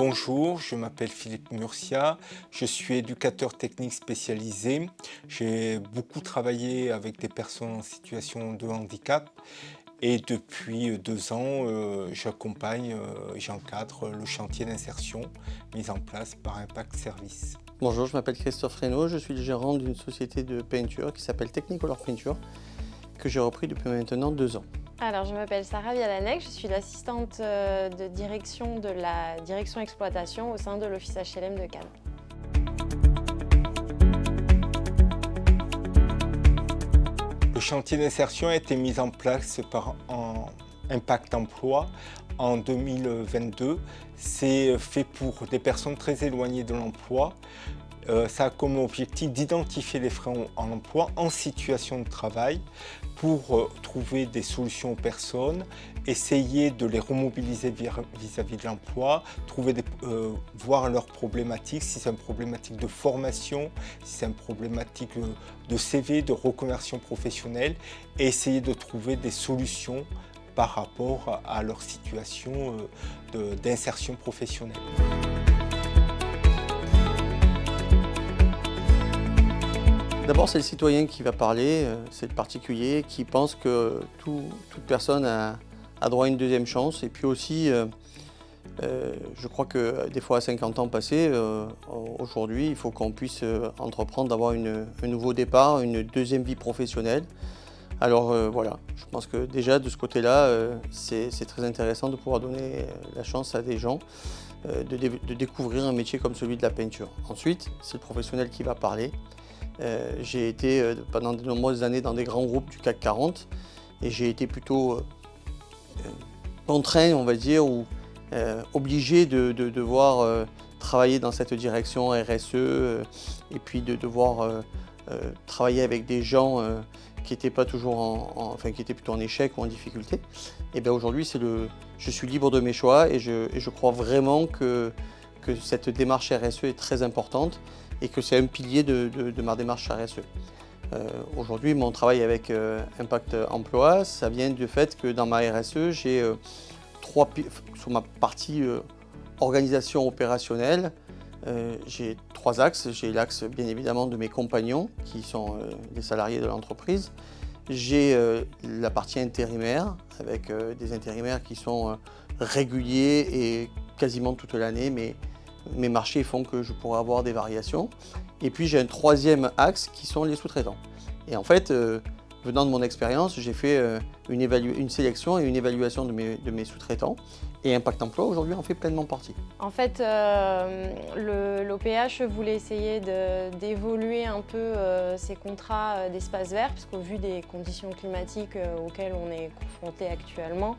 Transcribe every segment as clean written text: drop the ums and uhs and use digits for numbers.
Bonjour, je m'appelle Philippe Murcia, je suis éducateur technique spécialisé. J'ai beaucoup travaillé avec des personnes en situation de handicap et depuis 2 ans, j'encadre le chantier d'insertion mis en place par Impact Service. Bonjour, je m'appelle Christophe Reynaud, je suis le gérant d'une société de peinture qui s'appelle Technicolor Peinture, que j'ai repris depuis maintenant 2 ans. Alors, je m'appelle Sarah Vialanek, je suis l'assistante de direction de la direction exploitation au sein de l'office HLM de Cannes. Le chantier d'insertion a été mis en place par Impact Emploi en 2022. C'est fait pour des personnes très éloignées de l'emploi. Ça a comme objectif d'identifier les freins en emploi en situation de travail pour trouver des solutions aux personnes, essayer de les remobiliser vis-à-vis de l'emploi, voir leurs problématiques, si c'est une problématique de formation, si c'est une problématique de CV, de reconversion professionnelle, et essayer de trouver des solutions par rapport à leur situation d'insertion professionnelle. D'abord, c'est le citoyen qui va parler, c'est le particulier qui pense que toute personne a droit à une deuxième chance. Et puis aussi, je crois que des fois à 50 ans passés, aujourd'hui, il faut qu'on puisse entreprendre d'avoir un nouveau départ, une deuxième vie professionnelle. Alors voilà, je pense que déjà de ce côté-là, c'est très intéressant de pouvoir donner la chance à des gens de découvrir un métier comme celui de la peinture. Ensuite, c'est le professionnel qui va parler. J'ai été pendant de nombreuses années dans des grands groupes du CAC 40 et j'ai été plutôt contraint, on va dire, ou obligé de devoir travailler dans cette direction RSE et puis de devoir travailler avec des gens qui n'étaient pas toujours qui étaient plutôt en échec ou en difficulté. Et bien aujourd'hui, je suis libre de mes choix et je crois vraiment que cette démarche RSE est très importante et que c'est un pilier de ma démarche RSE. Aujourd'hui, mon travail avec Impact Emploi, ça vient du fait que dans ma RSE, j'ai sur ma partie organisation opérationnelle, j'ai 3 axes. J'ai l'axe bien évidemment de mes compagnons, qui sont les salariés de l'entreprise. J'ai la partie intérimaire, avec des intérimaires qui sont réguliers et quasiment toute l'année, mais mes marchés font que je pourrais avoir des variations. Et puis j'ai un 3e axe qui sont les sous-traitants. Et en fait, venant de mon expérience, j'ai fait une sélection et une évaluation de mes sous-traitants. Et Impact Emploi aujourd'hui en fait pleinement partie. En fait, l'OPH voulait essayer d'évoluer un peu ces contrats d'espace vert, puisqu'au vu des conditions climatiques auxquelles on est confronté actuellement,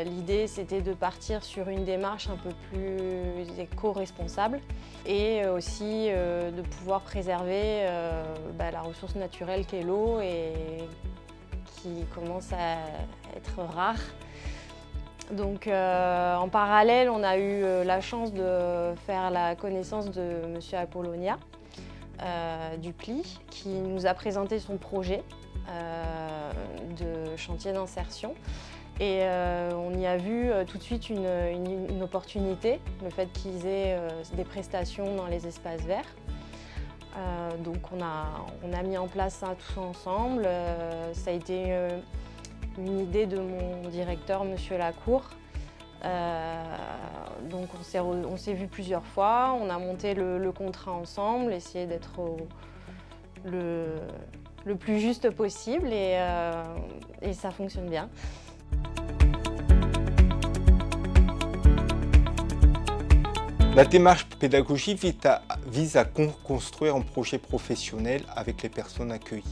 l'idée c'était de partir sur une démarche un peu plus éco-responsable et aussi de pouvoir préserver la ressource naturelle qu'est l'eau et qui commence à être rare. Donc en parallèle, on a eu la chance de faire la connaissance de M. Apollonia du CLI qui nous a présenté son projet de chantier d'insertion. Et on y a vu tout de suite une opportunité, le fait qu'ils aient des prestations dans les espaces verts. Donc on a mis en place ça tous ensemble. Ça a été une idée de mon directeur, M. Lacour. Donc on s'est vu plusieurs fois, on a monté le contrat ensemble, essayé d'être le plus juste possible et ça fonctionne bien. La démarche pédagogique vise à construire un projet professionnel avec les personnes accueillies.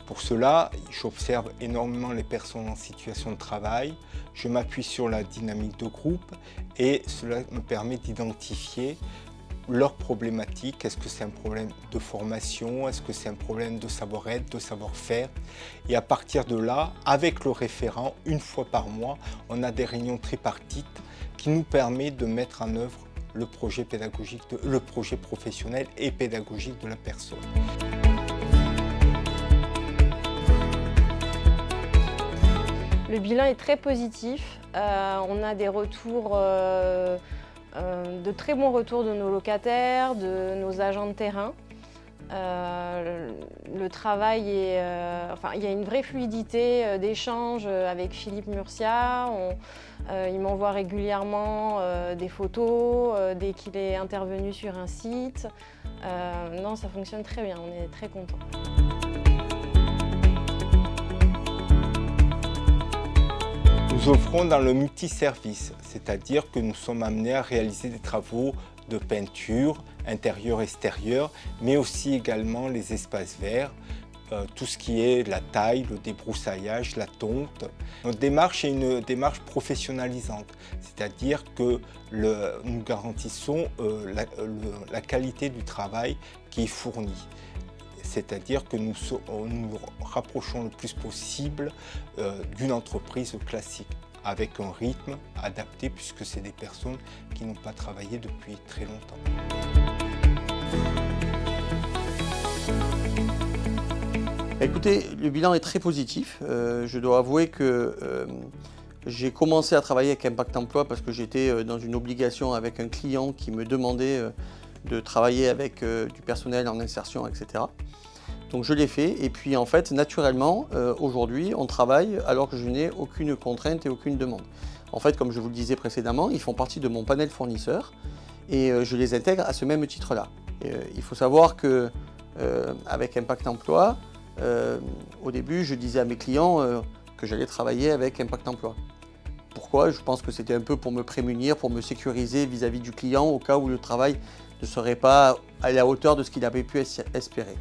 Pour cela, j'observe énormément les personnes en situation de travail, je m'appuie sur la dynamique de groupe et cela me permet d'identifier leurs problématiques. Est-ce que c'est un problème de formation? Est-ce que c'est un problème de savoir-être, de savoir-faire? Et à partir de là, avec le référent, une fois par mois, on a des réunions tripartites qui nous permettent de mettre en œuvre le projet pédagogique, le projet professionnel et pédagogique de la personne. Le bilan est très positif. On a des retours de très bons retours de nos locataires, de nos agents de terrain. Le travail est... il y a une vraie fluidité d'échange avec Philippe Murcia. Il m'envoie régulièrement des photos dès qu'il est intervenu sur un site. Non, ça fonctionne très bien, on est très contents. Nous offrons dans le multiservice, c'est-à-dire que nous sommes amenés à réaliser des travaux de peinture, intérieur-extérieur, mais aussi également les espaces verts, tout ce qui est la taille, le débroussaillage, la tonte. Notre démarche est une démarche professionnalisante, c'est-à-dire que nous garantissons la qualité du travail qui est fourni. C'est-à-dire que nous nous rapprochons le plus possible d'une entreprise classique, avec un rythme adapté puisque c'est des personnes qui n'ont pas travaillé depuis très longtemps. Écoutez, le bilan est très positif. Je dois avouer que j'ai commencé à travailler avec Impact Emploi parce que j'étais dans une obligation avec un client qui me demandait de travailler avec du personnel en insertion, etc. Donc je l'ai fait et puis en fait, naturellement, aujourd'hui, on travaille alors que je n'ai aucune contrainte et aucune demande. En fait, comme je vous le disais précédemment, ils font partie de mon panel fournisseur et je les intègre à ce même titre-là. Il faut savoir qu'avec Impact Emploi, au début, je disais à mes clients que j'allais travailler avec Impact Emploi. Pourquoi? Je pense que c'était un peu pour me prémunir, pour me sécuriser vis-à-vis du client au cas où le travail ne serait pas à la hauteur de ce qu'il avait pu espérer.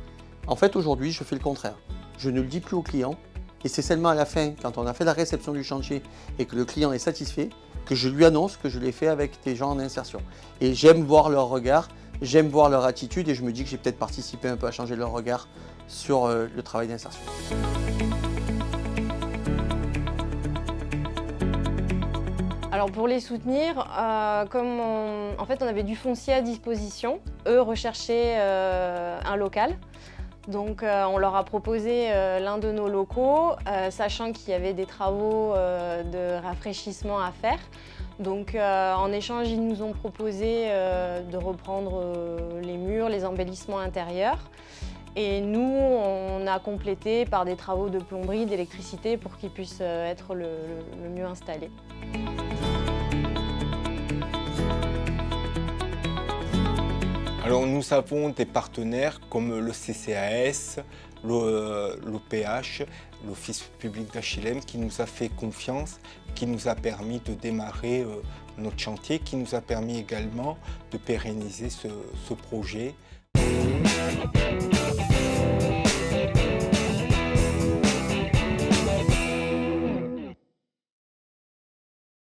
En fait, aujourd'hui, je fais le contraire. Je ne le dis plus au client et c'est seulement à la fin, quand on a fait la réception du chantier et que le client est satisfait, que je lui annonce que je l'ai fait avec des gens en insertion. Et j'aime voir leur regard, j'aime voir leur attitude et je me dis que j'ai peut-être participé un peu à changer leur regard sur le travail d'insertion. Alors pour les soutenir, comme en fait on avait du foncier à disposition, eux recherchaient un local. Donc on leur a proposé l'un de nos locaux, sachant qu'il y avait des travaux de rafraîchissement à faire. Donc en échange, ils nous ont proposé de reprendre les murs, les embellissements intérieurs. Et nous, on a complété par des travaux de plomberie, d'électricité pour qu'ils puissent être le mieux installés. Alors nous avons des partenaires comme le CCAS, l'OPH, l'Office public d'HLM qui nous a fait confiance, qui nous a permis de démarrer notre chantier, qui nous a permis également de pérenniser ce projet.